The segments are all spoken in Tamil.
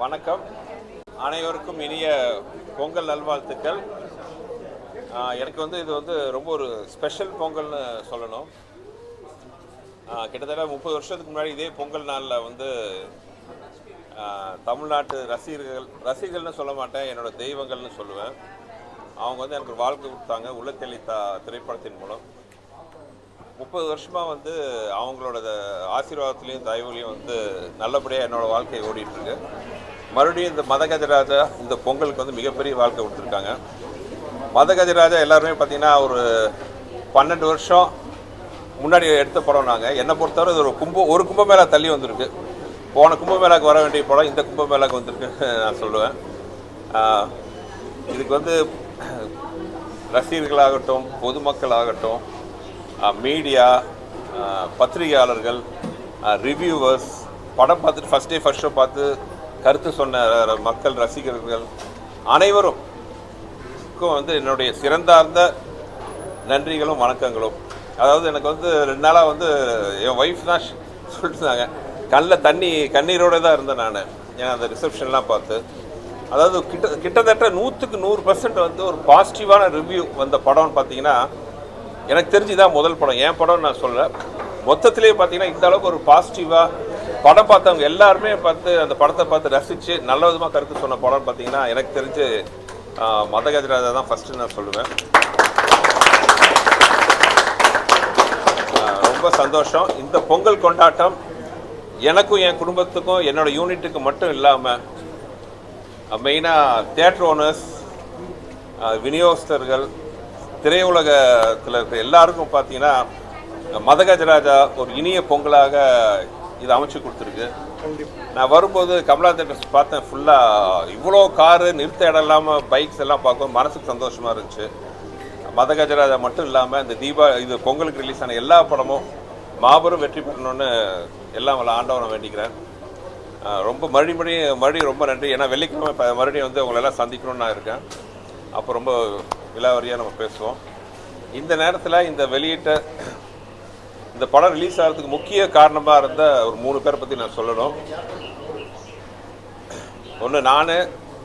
வணக்கம். அனைவருக்கும் இனிய பொங்கல் நல்வாழ்த்துக்கள். எனக்கு இது ரொம்ப ஒரு ஸ்பெஷல் பொங்கல்னு சொல்லணும். கிட்டத்தட்ட 30 வருஷத்துக்கு முன்னாடி இதே பொங்கல் நாளில் தமிழ்நாட்டு ரசிகர்கள்னு சொல்ல மாட்டேன், என்னோட தெய்வங்கள்னு சொல்லுவேன். அவங்க எனக்கு ஒரு வாழ்க்கை கொடுத்தாங்க உள்ளத்தெளித்தா திரைப்படத்தின் மூலம். 30 வருஷமாக அவங்களோட ஆசீர்வாதத்துலேயும் தயவுலையும் நல்லபடியாக என்னோடய வாழ்க்கை ஓடிட்டுருக்கு. மறுபடியும் இந்த மதகஜராஜா இந்த பொங்கலுக்கு மிகப்பெரிய வாழ்க்கை கொடுத்துருக்காங்க. மதகஜராஜா எல்லாருமே பார்த்திங்கன்னா ஒரு 12 வருஷம் முன்னாடி எடுத்த படம். நாங்கள் என்னை பொறுத்தவரை இது ஒரு கும்பமேளா தள்ளி வந்திருக்கு. போன கும்பமேளாவுக்கு வர வேண்டிய படம் இந்த கும்பமேளாவுக்கு வந்திருக்கு நான் சொல்லுவேன். இதுக்கு ரசிகர்களாகட்டும், பொதுமக்கள் ஆகட்டும், மீடியா, பத்திரிகையாளர்கள், ரிவ்யூவர்ஸ், படம் பார்த்துட்டு ஃபஸ்ட் டே ஃபஸ்ட் ஷோ பார்த்து கருத்து சொன்ன மக்கள், ரசிகர்கள் அனைவருக்கும் என்னுடைய சிறந்தார்ந்த நன்றிகளும் வணக்கங்களும். அதாவது எனக்கு 2 நாளாக என் ஒய்ஃப் தான் சொல்லிட்டுருந்தாங்க, கண்ணில் கண்ணீரோடு தான் இருந்தேன் நான் ஏன் அந்த ரிசப்ஷன்லாம் பார்த்து. அதாவது கிட்டத்தட்ட 100% ஒரு பாசிட்டிவான ரிவ்யூ வந்த படம்னு பார்த்தீங்கன்னா எனக்கு தெரிஞ்சுதான் முதல் படம். என் படம்னு நான் சொல்கிறேன். மொத்தத்திலே பார்த்தீங்கன்னா இந்த அளவுக்கு ஒரு பாசிட்டிவாக படம் பார்த்தவங்க எல்லாருமே அந்த படத்தை பார்த்து ரசித்து நல்ல விதமாக கருத்து சொன்ன படம்னு பார்த்தீங்கன்னா எனக்கு தெரிஞ்சு மதகஜராஜா தான் ஃபஸ்ட்டு நான் சொல்லுவேன். ரொம்ப சந்தோஷம். இந்த பொங்கல் கொண்டாட்டம் எனக்கும் என் குடும்பத்துக்கும் என்னோடய யூனிட்டுக்கு மட்டும் இல்லாமல் மெயினாக தியேட்டர் ஓனர்ஸ், விநியோகஸ்தர்கள், திரையுலகத்தில் இருக்கிற எல்லாருக்கும் பார்த்தீங்கன்னா மதகஜராஜா ஒரு இனிய பொங்கலாக இது அமைச்சு கொடுத்துருக்கு. நான் வரும்போது கமலா தேட்டர்ஸ் பார்த்தேன். ஃபுல்லாக இவ்வளோ காரு நிறுத்த இடம் இல்லாமல் பைக்ஸ் எல்லாம் பார்க்கும் மனசுக்கு சந்தோஷமாக இருந்துச்சு. மதகஜராஜா மட்டும் இல்லாமல் இந்த பொங்கலுக்கு ரிலீஸ் ஆன எல்லா படமும் மாபெரும் வெற்றி பெறணும்னு எல்லாம் ஆண்டவனை வேண்டிக்கிறேன். ரொம்ப மறுபடியும் ரொம்ப நன்றி. ஏன்னா வெள்ளிக்கிழமை மறுபடியும் உங்களெல்லாம் சந்திக்கணும்னு நான் இருக்கேன். அப்போ ரொம்ப விலாவரியாக நம்ம பேசுவோம். இந்த நேரத்தில் இந்த படம் ரிலீஸ் ஆகிறதுக்கு முக்கிய காரணமாக இருந்த ஒரு 3 பேரை பற்றி நான் சொல்லணும். ஒன்று நான்,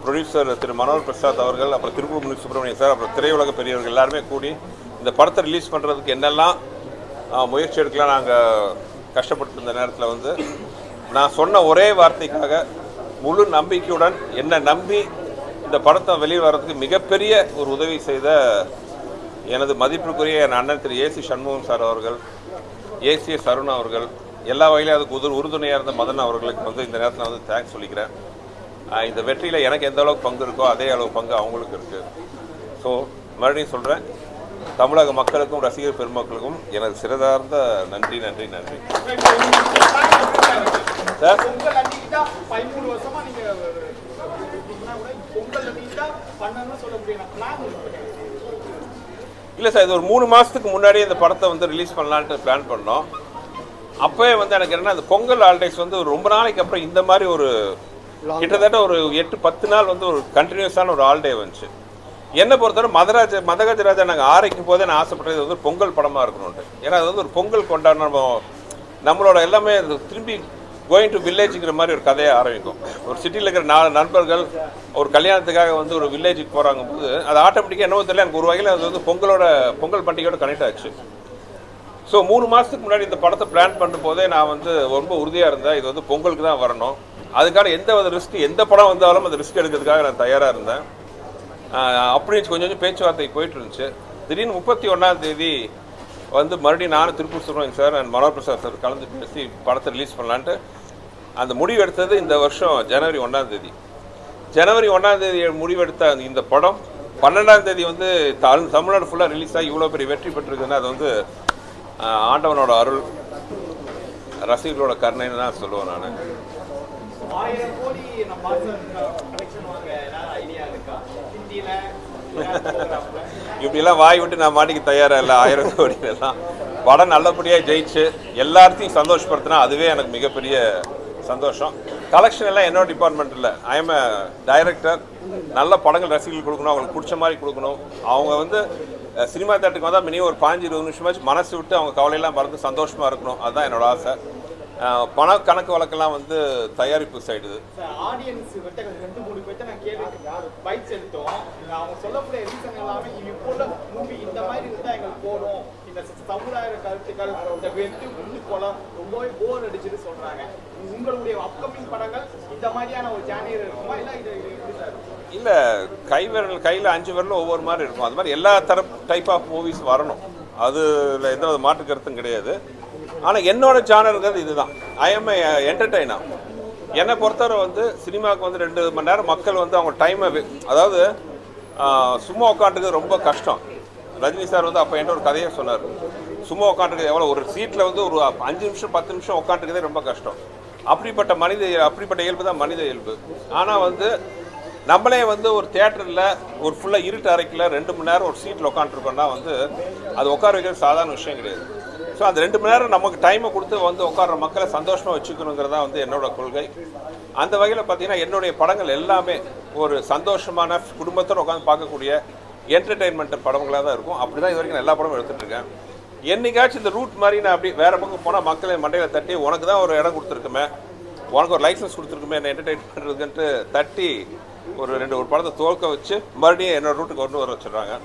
ப்ரொடியூசர் திரு மனோகர் பிரசாத் அவர்கள், அப்புறம் திருப்பூர் சுப்பிரமணியன் சார், அப்புறம் திரையுலக பெரியவர்கள் எல்லாருமே கூடி இந்த படத்தை ரிலீஸ் பண்ணுறதுக்கு என்னெல்லாம் முயற்சி எடுக்கலாம் நாங்கள் கஷ்டப்பட்டு இருந்த நேரத்தில் நான் சொன்ன ஒரே வார்த்தைக்காக முழு நம்பிக்கையுடன் என்னை நம்பி இந்த படத்தை வெளியே வர்றதுக்கு மிகப்பெரிய ஒரு உதவி செய்த எனது மதிப்பிற்குரிய என் அண்ணன் திரு ஏசி சண்முகம் சார் அவர்கள், ஏசிஎஸ் அருண் அவர்கள், எல்லா வகையிலும் அதுக்கு உறுதுணையாக இருந்த மதன் அவர்களுக்கு இந்த நேரத்தில் தேங்க்ஸ் சொல்லிக்கிறேன். இந்த வெற்றியில் எனக்கு எந்த அளவுக்கு பங்கு இருக்கோ அதே அளவு பங்கு அவங்களுக்கு இருக்குது. ஸோ மறுபடியும் சொல்கிறேன், தமிழக மக்களுக்கும் ரசிகர் பெருமக்களுக்கும் எனது சிறந்தார்ந்த நன்றி நன்றி நன்றி சார். இல்லை சார், இது ஒரு 3 மாதத்துக்கு முன்னாடியே இந்த படத்தை ரிலீஸ் பண்ணலான்ட்டு பிளான் பண்ணோம். அப்போவே எனக்கு என்னென்னா இந்த பொங்கல் ஹாலிடேஸ் ரொம்ப நாளைக்கு அப்புறம் இந்த மாதிரி ஒரு கிட்டத்தட்ட ஒரு 8-10 நாள் ஒரு கண்டினியூஸான ஒரு ஹாலிடே வந்துச்சு. என்னை பொறுத்தவரை மதகஜராஜா நாங்கள் ஆரம்பிக்கும் போதே நான் ஆசைப்பட்டது பொங்கல் படமாக இருக்கணும்ட்டு. ஏன்னா அது ஒரு பொங்கல் கொண்டாடணும், நம்மளோட எல்லாமே திரும்பி கோயிங் டு வில்லேஜுங்கிற மாதிரி ஒரு கதையை ஆரம்பிக்கும். ஒரு சிட்டியில் இருக்கிற 4 நண்பர்கள் ஒரு கல்யாணத்துக்காக ஒரு வில்லேஜுக்கு போகிறாங்க போது அது ஆட்டோமேட்டிக்காக என்னவோ தெரியல, எனக்கு ஒரு வகையில் அது பொங்கல் பண்டிகையோட கனெக்ட் ஆச்சு. ஸோ 3 மாதத்துக்கு முன்னாடி இந்த படத்தை பிளான் பண்ணும் போதே நான் ரொம்ப உறுதியாக இருந்தேன், இது பொங்கலுக்கு தான் வரணும். அதுக்கான எந்த ரிஸ்க், எந்த படம் வந்தாலும் அந்த ரிஸ்க் எடுக்கிறதுக்காக நான் தயாராக இருந்தேன். அப்படின்னு கொஞ்சம் பேச்சுவார்த்தை போயிட்டு இருந்துச்சு. திடீர்னு 31ஆம் தேதி மறுபடியும் நானும் Tiruppur Subramanian sir and Manohar Prasad sir கலந்து பேசி படத்தை ரிலீஸ் பண்ணலான்ட்டு அந்த முடிவு எடுத்தது இந்த வருஷம் ஜனவரி 1ஆம் தேதி. ஜனவரி 1ஆம் தேதி முடிவெடுத்த இந்த படம் 12ஆம் தேதி தமிழ்நாடு ஃபுல்லாக ரிலீஸ் ஆகி இவ்வளோ பெரிய வெற்றி பெற்றிருக்குன்னா அது ஆண்டவனோட அருள், ரசிகர்களோட கருணைன்னு தான் சொல்லுவேன் நான். இப்படிலாம் வாய் விட்டு நான் மாட்டிக்க தயாரா இல்லை. 1000 கோடிலாம் படம் நல்லபடியாக ஜெயிச்சு எல்லாத்தையும் சந்தோஷப்படுத்தினா அதுவே எனக்கு மிகப்பெரிய சந்தோஷம். கலெக்ஷன் எல்லாம் என்னோட டிபார்ட்மெண்ட் இல்லை. I am director. நல்ல படங்கள் ரசிகர்கள் கொடுக்கணும், அவங்களுக்கு பிடிச்ச மாதிரி கொடுக்கணும். அவங்க சினிமா தேட்டருக்கு வந்தால் மினிமம் ஒரு 15-20 நிமிஷமாச்சு மனசு விட்டு அவங்க கவலையெல்லாம் மறந்து சந்தோஷமாக இருக்கணும். அதுதான் என்னோட ஆசை. பண கணக்கு வழக்கெல்லாம் வந்து தயாரிப்பு சைடு. ஆடியன்ஸ் கிட்ட 2-3 பேர்ட்ட நான் கேள்வி பைட்ஸ் எடுத்தோம். அவங்க சொல்லக்கூடிய ரீசன் எல்லாமே இப்போ உள்ள மூவி இந்த மாதிரி இருந்தால் எங்களுக்கு போடும், இந்த சமுதாய கருத்துக்கள், இந்த வெட்டு குண்டு கொலம் ரொம்பவே போர் அடிச்சுட்டு சொல்றாங்க. உங்களுடைய அப்கமிங் படங்கள் இந்த மாதிரியான ஒரு ஜானியர் இருக்குமா இல்லை இது எப்படி சார்? இல்லை, கையில் 5 விரலும் ஒவ்வொரு மாதிரி இருக்கும். அது மாதிரி எல்லா டைப் ஆஃப் மூவிஸ் வரணும், அதில் எந்த மாற்று கருத்தும் கிடையாது. ஆனால் என்னோட ஜானருங்கிறது இதுதான். I M A entertainer. என்னை பொறுத்தவரை வந்து சினிமாவுக்கு வந்து 2 மணி நேரம் மக்கள் வந்து அவங்க டைமை, அதாவது சும்மா உட்காந்துருக்கு ரொம்ப கஷ்டம். ரஜினி சார் வந்து அப்போ என்கிட்ட ஒரு கதையை சொன்னார். சும்மா உட்காந்துருக்கு எவ்வளோ, ஒரு சீட்டில் வந்து ஒரு 5 நிமிஷம் 10 நிமிஷம் உட்காந்துருக்கதே ரொம்ப கஷ்டம். அப்படிப்பட்ட இயல்பு தான் மனித இயல்பு. ஆனால் வந்து நம்மளே வந்து ஒரு தியேட்டரில் ஒரு ஃபுல்லாக இருட்டு அறைக்கில் 2 மணி நேரம் ஒரு சீட்டில் உட்காந்துருக்கோன்னா வந்து அது உட்கார வைக்கிறது சாதாரண விஷயம் கிடையாது. ஸோ அந்த 2 மணி நேரம் நமக்கு டைமை கொடுத்து வந்து உட்கார்ற மக்களை சந்தோஷமாக வச்சுக்கணுங்கிறதா வந்து என்னோட கொள்கை. அந்த வகையில் பார்த்தீங்கன்னா என்னுடைய படங்கள் எல்லாமே ஒரு சந்தோஷமான குடும்பத்தோடு உட்காந்து பார்க்கக்கூடிய என்டர்டெயின்மெண்ட் படங்களாக தான் இருக்கும். அப்படி தான் இது வரைக்கும் எல்லா படமும் எடுத்துகிட்டு இருக்கேன். என்னைக்காச்சும் இந்த ரூட் மாதிரி நான் அப்படி வேறு பக்கம் போனால் மக்களை மண்டையில் தட்டி உனக்கு தான் ஒரு இடம் கொடுத்துருக்குமே, உனக்கு ஒரு லைசன்ஸ் கொடுத்துருக்குமே என்ன என்டர்டெயின் பண்ணுறதுன்ட்டு தட்டி ஒரு படத்தை தோற்க வச்சு மறுபடியும் என்னோடய ரூட்டுக்கு கொண்டு வர வச்சுடுறாங்க.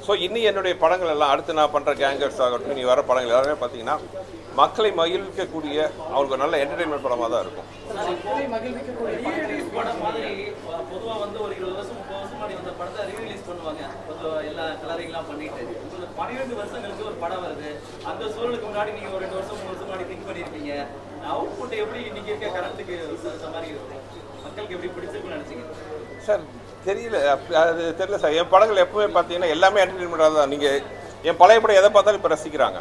ஸோ இன்னும் என்னுடைய படங்கள் எல்லாம் அடுத்து நான் பண்ணுற கேங்கர்ஸ் ஆகட்டும், நீ வர படங்கள் எல்லாமே பார்த்தீங்கன்னா மக்களை மகிழ்விக்கக்கூடிய அவங்களுக்கு ஒரு நல்ல என்டர்டெயின்மெண்ட் படமாக தான் இருக்கும். பொதுவாக வந்து ஒரு 20 வருஷம் 30 வருஷம் முன்னாடி வந்த படத்தை ரீரிலீஸ் பண்ணுவாங்க, எல்லா கலரிங்லாம் பண்ணிட்டு. 12 வருஷங்களுக்கு ஒரு படம் வருது. அந்த சூழலுக்கு முன்னாடி நீங்கள் ஒரு 2 வருஷம் 3 வருஷம் முன்னாடி திங்க் பண்ணியிருப்பீங்க. அவுட் புட் எப்படி இன்னைக்கு இருக்க கரண்ட்டுக்கு மாதிரி மக்களுக்கு எப்படி பிடிச்சிருக்குன்னு நினச்சிங்க சார்? தெரியல, அது தெரியல சார். என் படங்கள் எப்பவுமே பார்த்தீங்கன்னா எல்லாமே என்டர்டெயின்மெண்ட்டாக தான். நீங்கள் என் பழைய படம் எதை பார்த்தாலும் இப்போ ரசிக்கிறாங்க.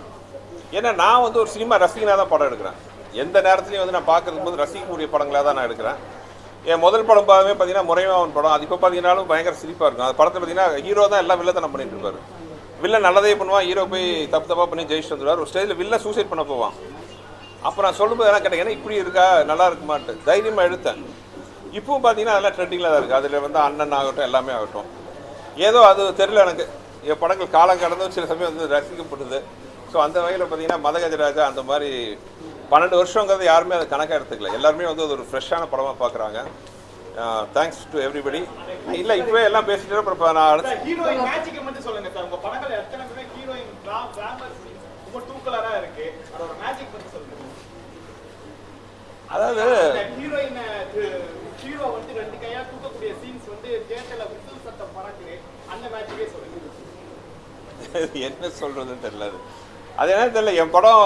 ஏன்னா நான் வந்து ஒரு சினிமா ரசிகனாக தான் படம் எடுக்கிறேன். எந்த நேரத்துலையும் வந்து நான் பார்க்கறதுக்கு போது ரசிக்கக்கூடிய படங்களாக தான் நான் எடுக்கிறேன். என் முதல் படம் பார்த்தீங்கன்னா முறையாவன் படம். அது இப்போ பார்த்தீங்கன்னாலும் பயங்கர சிரிப்பாக இருக்கும். அந்த படத்தை பார்த்தீங்கன்னா ஹீரோ தான் எல்லாம் வில்லத்தனம் பண்ணிட்டு இருப்பார். வில்லன் நல்லதே பண்ணுவான், ஹீரோ போய் தப்பாக பண்ணி ஜெயிச்சுட்டு வந்துடுவார். ஒரு ஸ்டேஜில் வில்ல சூசைட் பண்ண போவான். அப்போ நான் சொல்லும்போது என்ன கேட்டேன், ஏன்னா இப்படி இருக்கா, நல்லா இருக்குமான்ட்டு தைரியமாக எடுத்தேன். இப்பவும் பார்த்தீங்கன்னா அதெல்லாம் ட்ரெண்டிங்கில் தான் இருக்குது. அதில் வந்து அண்ணன் ஆகட்டும் எல்லாமே ஆகட்டும், ஏதோ அது தெரியல எனக்கு. என் படங்கள் காலம் கடந்து சில சமயம் வந்து ரசிக்கப்படுது. ஸோ அந்த வகையில் பார்த்தீங்கன்னா மதகஜராஜா அந்த மாதிரி 12 வருஷங்கிறது யாருமே அதை கணக்காக எடுத்துக்கல. எல்லாருமே வந்து அது ஒரு ஃப்ரெஷ்ஷான படமாக பார்க்குறாங்க. Thanks to everybody. இல்லை இப்போவே எல்லாம் பேசிட்டு அப்புறம் நான் அடுத்து ஹீரோயின் மேஜிக்கை மட்டும் சொல்லுங்கள் சார். உங்கள் படங்கள் எத்தனை பேர் ஹீரோயின் ரொம்ப டூக்கலராக இருக்குது, அதோட மேஜிக் மட்டும் சொல்லுங்கள். அதாவது ஹீரோ வந்து 2 கையா தூக்கக்கூடிய சீன்ஸ் வந்து தியேட்டர்ல விசில் சத்தம் பறக்குது, அந்த மேட்சுக்கே சொல்லுங்க. என்ன சொல்றதுன்னு தெரியல. அது என்ன தெரியல, என் படம்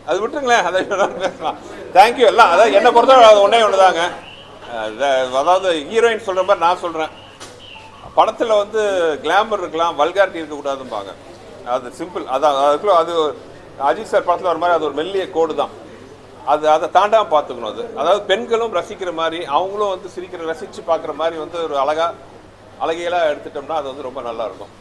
அது விட்டுருங்களேன், அதை பேசலாம். தேங்க்யூ எல்லாம். அதாவது என்னை பொறுத்தவரை அது ஒன்றே தாங்க. அதாவது ஹீரோயின் சொல்கிற மாதிரி நான் சொல்கிறேன், படத்தில் வந்து கிளாமர் இருக்கலாம், வல்காரிட்டி இருக்கக்கூடாதும்பாங்க. அது சிம்பிள். அதான் அதுக்குள்ள அது அஜித் சார் படத்தில் வர மாதிரி அது ஒரு மெல்லிய கோடு தான். அதை தாண்டாமல் பார்த்துக்கணும். அது அதாவது பெண்களும் ரசிக்கிற மாதிரி, அவங்களும் வந்து ரசித்து பார்க்குற மாதிரி வந்து ஒரு அழகியலாக எடுத்துட்டோம்னா அது வந்து ரொம்ப நல்லாயிருக்கும்.